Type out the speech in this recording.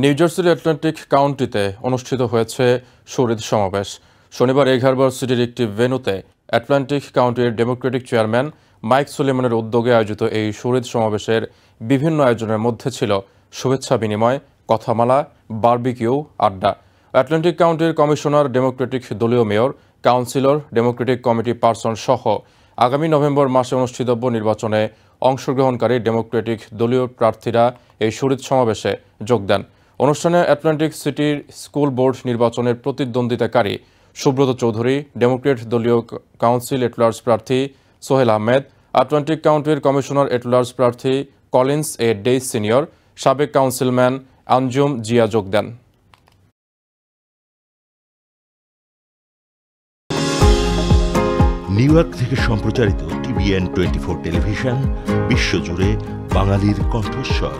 New জার্সির Atlantic কাউন্টিতে অনুষ্ঠিত হয়েছে শহীদ সমাবেশ। শনিবার এঘারবার সিটির একটি ভেন্যুতে অ্যাটলান্টিক কাউন্টির ডেমোক্রেটিক চেয়ারম্যান মাইক সুলিভানের উদ্যোগে আয়োজিত এই শহীদ সমাবেশের বিভিন্ন আয়োজনের মধ্যে ছিল শুভেচ্ছা বিনিময়, কথামালা, বারবিকিউ, আড্ডা। অ্যাটলান্টিক কাউন্টির কমিশনার, ডেমোক্রেটিক দলীয় mayor, councillor, Democratic committee person সহ আগামী নভেম্বর মাসে অনুষ্ঠিতব্য নির্বাচনে অংশগ্রহণকারী ডেমোক্রেটিক দলীয় প্রার্থীরা এই শহীদ সমাবেশে যোগ দেন। অনুষ্ঠানে অ্যাটলান্টিক সিটির স্কুল বোর্ড নির্বাচনের প্রতিদ্বন্দ্বিতাকারী সুব্রত চৌধুরী, ডেমোক্রেট দলীয় কাউন্সিল এটলার্স প্রার্থী সোহেল আহমেদ, আটলান্টিক কাউন্টির কমিশনার এটলার্স প্রার্থী কলিন্স এ ডেইস সিনিয়র, সাবেক কাউন্সিলম্যান আঞ্জুম জিয়া যোগ দেন। নিউ ইয়র্ক থেকে সম্প্রচারিত TVN 24 টেলিভিশন বিশ্বজুড়ে বাঙালির কণ্ঠস্বর।